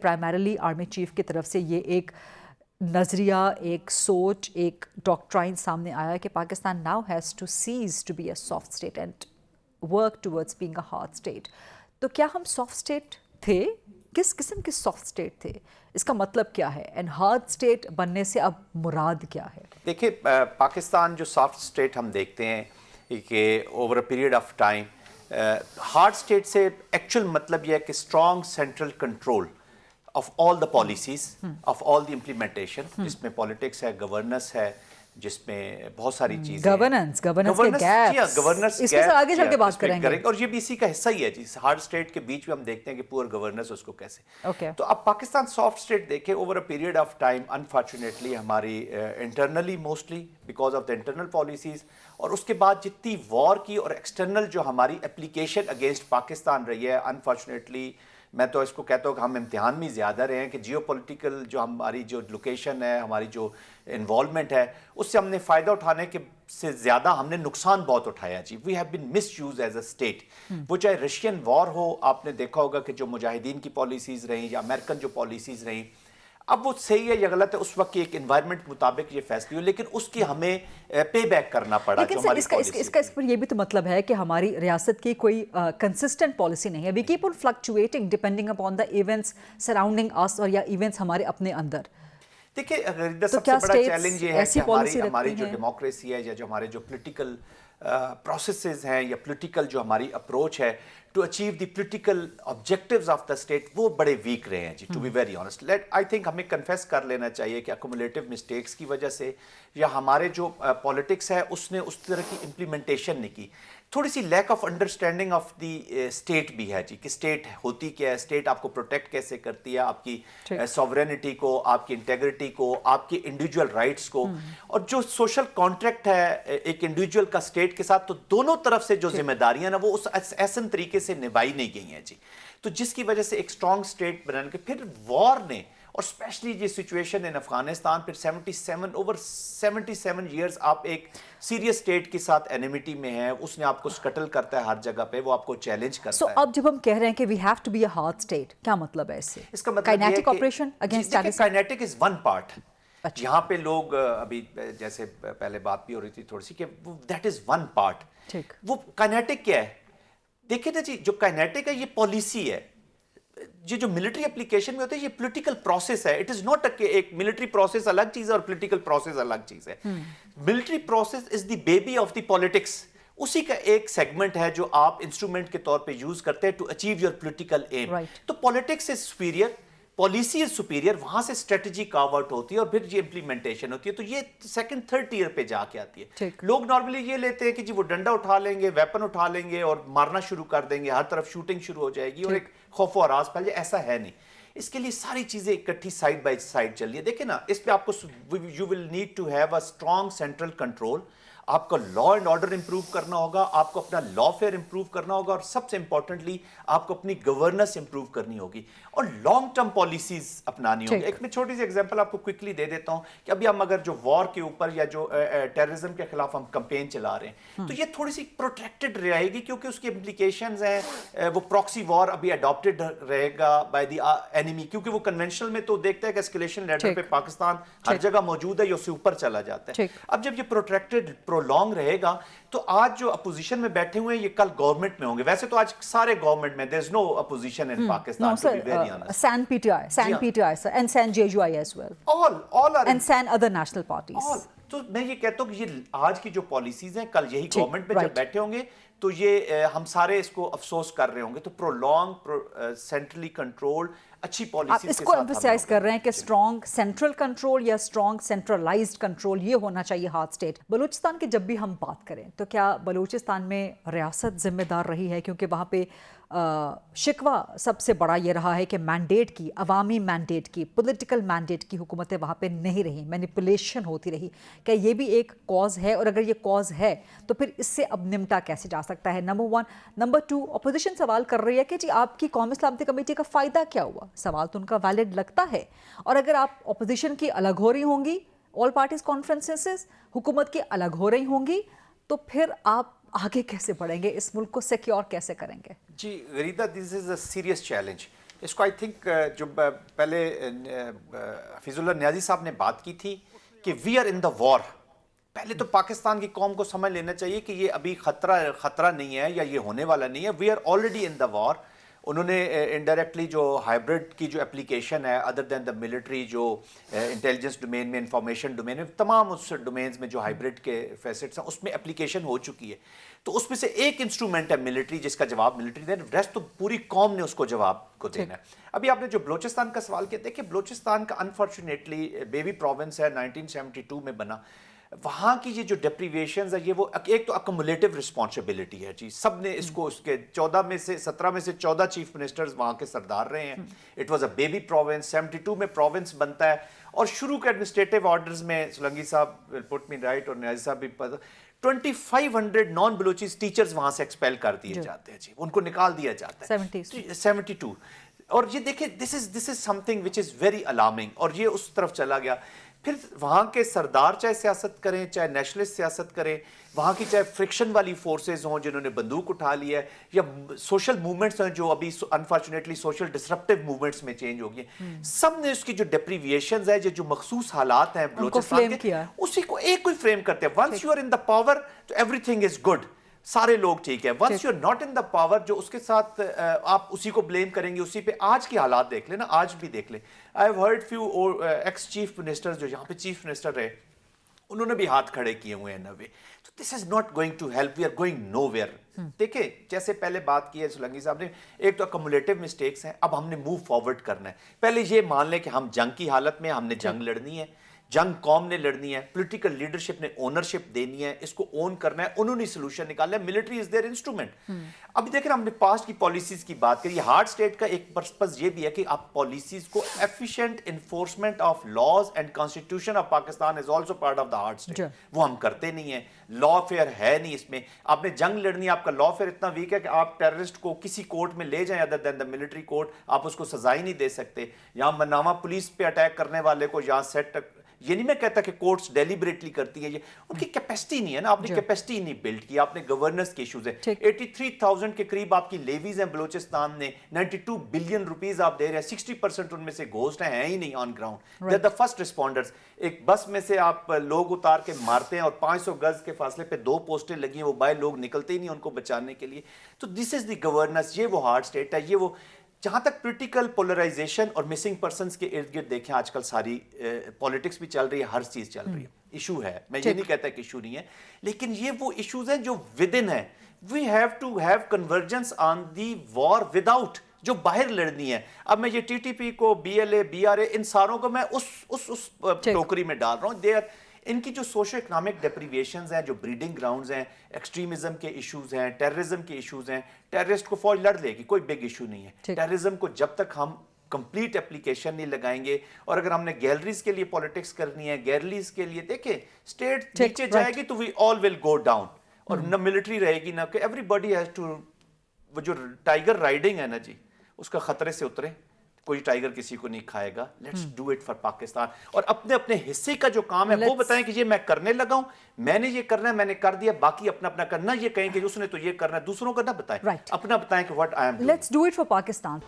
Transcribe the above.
Primarily army chief की तरफ से ये एक नज़रिया, एक सोच, एक डॉक्ट्राइन सामने आया कि Pakistan now has to cease to be a soft state and work towards being a hard state. तो क्या हम सॉफ्ट स्टेट थे? किस किस्म के सॉफ्ट स्टेट थे? इसका मतलब क्या है? एंड हार्ड स्टेट बनने से अब मुराद क्या है? देखिए, पाकिस्तान जो सॉफ्ट स्टेट हम देखते हैं कि over a period of time, hard state से एक्चुअल मतलब यह है कि strong central control of all the policies, of all the implementation, जिसमें पॉलिटिक्स है, गवर्नेंस है, जिसमें बहुत सारी चीजें, गवर्नेंस के गैप्स, इस पे आगे चल के बात करेंगे. और ये भी इसी का हिस्सा ही है जी. हार्ड स्टेट के बीच में हम देखते हैं कि पुअर गवर्नेंस उसको कैसे. तो अब पाकिस्तान सॉफ्ट स्टेट देखें over a period of time, unfortunately हमारी internally mostly because of the internal policies, और उसके बाद जितनी वॉर की और एक्सटर्नल जो हमारी एप्लीकेशन अगेंस्ट पाकिस्तान रही है, अनफॉर्चुनेटली मैं तो इसको कहता हूँ कि हम इम्तिहान में ज़्यादा रहे हैं कि जियोपॉलिटिकल जो हमारी जो लोकेशन है, हमारी जो इन्वॉल्वमेंट है, उससे हमने फ़ायदा उठाने के से ज़्यादा हमने नुकसान बहुत उठाया जी. We have been misused as a state. वो चाहे रशियन वॉर हो, आपने देखा होगा कि जो मुजाहिदीन की पॉलिसीज़ रहीं या अमेरिकन जो पॉलिसीज़ रहीं, अब वो सही है या गलत है, उस वक्त की एक एनवायरनमेंट के मुताबिक ये फैसले हुए, लेकिन उसकी हमें पे बैक करना पड़ा. लेकिन सर, इसका इस पर ये भी तो मतलब है कि हमारी रियासत की कोई कंसिस्टेंट पॉलिसी नहीं है. We keep on fluctuating depending upon the events surrounding us, और या इवेंट्स हमारे अपने अंदर. देखिए, सबसे बड़ा चैलेंज ये है कि हमारी जो डेमोक्रेसी है या जो हमारे जो पोलिटिकल प्रोसेसेस हैं या पोलिटिकल जो हमारी अप्रोच है to achieve the political objectives of the state, वो बड़े वीक रहे हैं जी. To be very honest, I think हमें कन्फेस कर लेना चाहिए कि अक्यूमुलेटिव मिस्टेक्स की वजह से या हमारे जो पॉलिटिक्स है उसने उस तरह की इम्प्लीमेंटेशन नहीं की. थोड़ी सी lack of understanding of the state भी है जी, कि स्टेट होती क्या है, स्टेट आपको प्रोटेक्ट कैसे करती है, आपकी सॉवरेनिटी को, आपकी इंटेग्रिटी को, आपके इंडिविजुअल राइट्स को, और जो सोशल कॉन्ट्रैक्ट है एक इंडिविजुअल का स्टेट के साथ, तो दोनों तरफ से जो जिम्मेदारियां ना वो उस ऐसन तरीके से निभाई नहीं गई हैं जी. तो जिसकी वजह से एक स्ट्रॉन्ग स्टेट बनाने के फिर वॉर ने, और स्पेशली ये सिचुएशन इन अफगानिस्तान, फिर 77 ईयर्स आप एक सीरियस स्टेट के साथ एनिमिटी में है, उसने आपको स्कटल करता है हर जगह पे, वो आपको चैलेंज करता है. अब जब हम कह रहे हैं कि we have to be a hard state, क्या मतलब है इससे? इसका मतलब kinetic operation against terrorism. Kinetic is one part. यहाँ पे लोग अभी जैसे पहले बात भी हो रही थी थोड़ी सी कि दैट इज वन पार्ट. वो काइनेटिक क्या है? देखिए ना जी, जो काइनेटिक है ये पॉलिसी है. ये जो मिलिट्री एप्लीकेशन में होता है ये पॉलिटिकल प्रोसेस है. इट इज नॉट एक मिलिट्री प्रोसेस अलग चीज है और पॉलिटिकल प्रोसेस अलग चीज है. Military process is the baby of the politics. उसी का एक सेगमेंट है जो आप इंस्ट्रूमेंट के तौर पे यूज करते हैं to achieve your political aim. तो politics is superior, policy is superior, वहां से स्ट्रेटजी कार्व आउट होती है और फिर ये इंप्लीमेंटेशन होती है. तो ये सेकंड थर्ड टीयर पे जाके आती है. लोग नॉर्मली ये लेते हैं कि जी वो डंडा उठा लेंगे, वेपन उठा लेंगे और मारना शुरू कर देंगे, हर तरफ शूटिंग शुरू हो जाएगी और एक खौफ और आस फैल जाए. ऐसा है नहीं. इसके लिए सारी चीजें इकट्ठी साइड बाय साइड चल रही है. देखिए ना, इस पे आपको you will need to have a strong central control. आपको लॉ एंड ऑर्डर इंप्रूव करना होगा, आपको अपना लॉफेयर इंप्रूव करना होगा, और सबसे इंपॉर्टेंटली आपको अपनी गवर्नेंस इंप्रूव करनी होगी और लॉन्ग टर्म पॉलिसीज अपनानी होगी. एक मैं छोटी सी एग्जांपल आपको क्विकली दे देता हूं कि अभी हम अगर जो वॉर के ऊपर या जो टेररिज्म के खिलाफ हम कैंपेन चला रहे हैं, तो ये थोड़ी सी प्रोटेक्टेड रहेगी क्योंकि उसकी इम्प्लीकेशंस हैं. वो प्रॉक्सी वॉर अभी अडॉप्टेड रहेगा बाय द एनिमी, क्योंकि वो कन्वेंशनल में तो देखता है कि एस्केलेशन लेवल पे पाकिस्तान हर जगह मौजूद है, ये उससे ऊपर चला जाता है. अब जब ये प्रोटेक्टेड प्रोलॉन्ग रहेगा, तो आज जो अपोजिशन में बैठे हुए हैं ये कल गवर्नमेंट में होंगे. वैसे तो आज सारे गवर्नमेंट में, there is no opposition in Pakistan, to be very honest. SAN PTI sir, and SAN JUI as well. All are, and SAN other national parties. तो मैं ये कहता हूँ कि ये आज की जो पॉलिसीज हैं, कल यही गवर्नमेंट में जब बैठे होंगे तो ये हम सारे इसको अफसोस कर रहे होंगे. तो प्रोलॉन्ग सेंट्रली कंट्रोल्ड अच्छी पॉलिसी इसको एम्फसाइज कर रहे हैं कि स्ट्रॉन्ग सेंट्रल कंट्रोल या स्ट्रॉन्ग सेंट्रलाइज्ड कंट्रोल ये होना चाहिए हार्ड स्टेट. बलूचिस्तान की जब भी हम बात करें तो क्या बलूचिस्तान में रियासत जिम्मेदार रही है? क्योंकि वहाँ पे शिकवा सबसे बड़ा ये रहा है कि मैंडेट की, अवामी मैंडेट की, पॉलिटिकल मैंडेट की हुकूमतें वहाँ पे नहीं रही, मैनिपुलेशन होती रही. क्या ये भी एक कॉज है? और अगर ये कॉज है तो फिर इससे अब निपटा कैसे जा सकता है? नंबर 1. नंबर 2, अपोजिशन सवाल कर रही है कि जी आपकी कौमी सलामती कमेटी का फ़ायदा क्या हुआ? सवाल तो उनका वैलिड लगता है. और अगर आप अपोजिशन की अलग हो रही होंगी, ऑल पार्टीज कॉन्फ्रेंसेस हुकूमत की अलग हो रही होंगी, तो फिर आप आगे कैसे बढ़ेंगे? इस मुल्क को सिक्योर कैसे करेंगे? जी Gharida, this is a serious challenge. इसको आई थिंक जो पहले हफीजुल्लाह नियाजी साहब ने बात की थी कि we are in the war, पहले तो पाकिस्तान की कौम को समझ लेना चाहिए कि ये अभी खतरा नहीं है या ये होने वाला नहीं है, we are already in the war. उन्होंने इनडायरेक्टली जो हाइब्रिड की जो एप्लीकेशन है अदर देन द मिलिट्री, जो इंटेलिजेंस डोमेन में, इंफॉर्मेशन डोमेन में, तमाम उस डोमेन्स में जो हाइब्रिड के फैसेट्स हैं उसमें एप्लीकेशन हो चुकी है। तो उसमें से एक इंस्ट्रूमेंट है मिलिट्री, जिसका जवाब मिलिट्री दे, रेस्ट तो पूरी कौम ने उसको जवाब को देना है। अभी आपने जो बलोचिस्तान का सवाल किया, देखिए बलोचिस्तान का अनफॉर्चुनेटली बेबी प्रोविंस है, 1972 में बना। वहाँ की ये जो डेप्रीवेशंस है, ये वो एक तो अकोमुलेटिव रिस्पॉन्सिबिलिटी है जी, सब ने इसको, उसके 17 में से 14 चीफ मिनिस्टर्स वहाँ के सरदार रहे हैं। It was a baby province, 72 में प्रोविंस बनता है और शुरू के एडमिनिस्ट्रेटिव ऑर्डर्स में सोलंकी साहब पुट मी राइट और नियाज़ी साहब भी पता, 2500 नॉन बलोचिस टीचर्स वहाँ से एक्सपेल कर दिए जाते हैं जी, उनको निकाल दिया जाता है 72। और ये देखिए this is something which is very alarming, और ये उस तरफ चला गया। फिर वहाँ के सरदार चाहे सियासत करें, चाहे नेशनलिस्ट सियासत करें, वहाँ की चाहे फ्रिक्शन वाली फोर्सेज हों जिन्होंने बंदूक उठा ली है, या सोशल मूवमेंट्स हैं जो अभी अनफॉर्चुनेटली सोशल डिसरप्टिव मूवमेंट्स में चेंज हो गई, सब ने उसकी जो डेप्रीविएशंस है, जो मखसूस हालात हैं बलोचिस्तान के, उसी को एक कोई फ्रेम करते हैं। Once you are in the power तो एवरीथिंग इज गुड, सारे लोग ठीक है। Once you are not in the power, जो उसके साथ आप उसी को ब्लेम करेंगे, उसी पे आज की हालात देख लेना, आज भी देख ले। I have heard few ex chief ministers जो यहाँ पे चीफ मिनिस्टर रहे, उन्होंने भी हाथ खड़े किए हुए हैं नवे। तो this is not going to help, we are going nowhere. देखिए जैसे पहले बात की है सोलंकी साहब ने, एक तो अकोमुलेटिव मिस्टेक्स हैं, अब हमने मूव फॉरवर्ड करना है। पहले ये मान लें कि हम जंग की हालत में, हमने जंग लड़नी है, जंग कौम ने लड़नी है, पॉलिटिकल लीडरशिप ने ओनरशिप देनी है, इसको ओन करना है, उन्होंने सोल्यूशन निकालना है, मिलिट्री इज देयर इंस्ट्रूमेंट। अभी देख रहे हैं हमने पास्ट की पॉलिसीज की बात करी, हार्ड स्टेट का एक पर्पस ये भी है कि आप पॉलिसीज को efficient enforcement of laws and constitution of Pakistan is also part of the hard state, वो हम करते नहीं है। लॉ फेयर है नहीं इसमें, आपने जंग लड़नी है, आपका लॉ फेयर इतना वीक है कि आप टेररिस्ट को किसी कोर्ट में ले जाएं other than the military court, आप उसको सजा ही नहीं दे सकते। यहाँ मनामा पुलिस पे अटैक करने वाले को यहाँ सेट, ये नहीं मैं कहता कि कोर्ट्स डेलिबरेटली करती है, ये उनकी कैपेसिटी नहीं है ना, आपने कैपेसिटी नहीं बिल्ड की, आपने गवर्नेंस के इश्यूज है। 83,000 के करीब आपकी लेवीज हैं बलोचिस्तान में, 92 बिलियन रुपीस आप दे रहे हैं, 60% उनमें से घोस्ट हैं ही नहीं on ground, they are the first responders. एक बस में से आप लोग उतार के मारते हैं और 500 गज के फासले पे 2 पोस्टें लगी हैं, वो बाहर लोग निकलते ही नहीं उनको बचाने के लिए। तो दिस इज द गवर्नेंस, ये वो हार्ड स्टेट है, ये वो। जहाँ तक पोलिटिकल पोलराइजेशन और मिसिंग पर्सन्स के इर्द गिर्द देखें, आजकल सारी पॉलिटिक्स भी चल रही है, हर चीज़ चल रही है, इशू है, मैं ये नहीं कहता कि इशू नहीं है, लेकिन ये वो इश्यूज हैं जो विद इन है। We have to have convergence on the war without, जो बाहर लड़नी है। अब मैं ये टीटीपी को, BLA, BRA, इन सारों को मैं उस टोकरी में डाल रहा हूँ। दे आर, इनकी जो सोशो इकोनॉमिक डेप्रीविएशंस हैं, जो ब्रीडिंग ग्राउंड्स हैं, एक्सट्रीमिज्म के इश्यूज हैं, टेररिज्म के इश्यूज हैं, टेररिस्ट को फौज लड़ लेगी, कोई बिग इशू नहीं है। टेररिज्म को जब तक हम कंप्लीट एप्लीकेशन नहीं लगाएंगे, और अगर हमने गैलरीज के लिए पॉलिटिक्स करनी है, गैलरीज के लिए देखिए स्टेट नीचे जाएगी तो we all will go down, और न मिलिट्री रहेगी ना, कि एवरीबॉडी हैज टू, वो जो टाइगर राइडिंग है ना जी, उसका खतरे से उतरे, कोई टाइगर किसी को नहीं खाएगा। Let's do it for Pakistan, और अपने अपने हिस्से का जो काम है वो बताएं कि ये मैं करने लगा हूं, मैंने ये करना है, मैंने कर दिया, बाकी अपना अपना करना। ये कहें कि उसने तो ये करना है, दूसरों का ना बताएं, अपना बताएं कि what I am doing. Let's do it for Pakistan.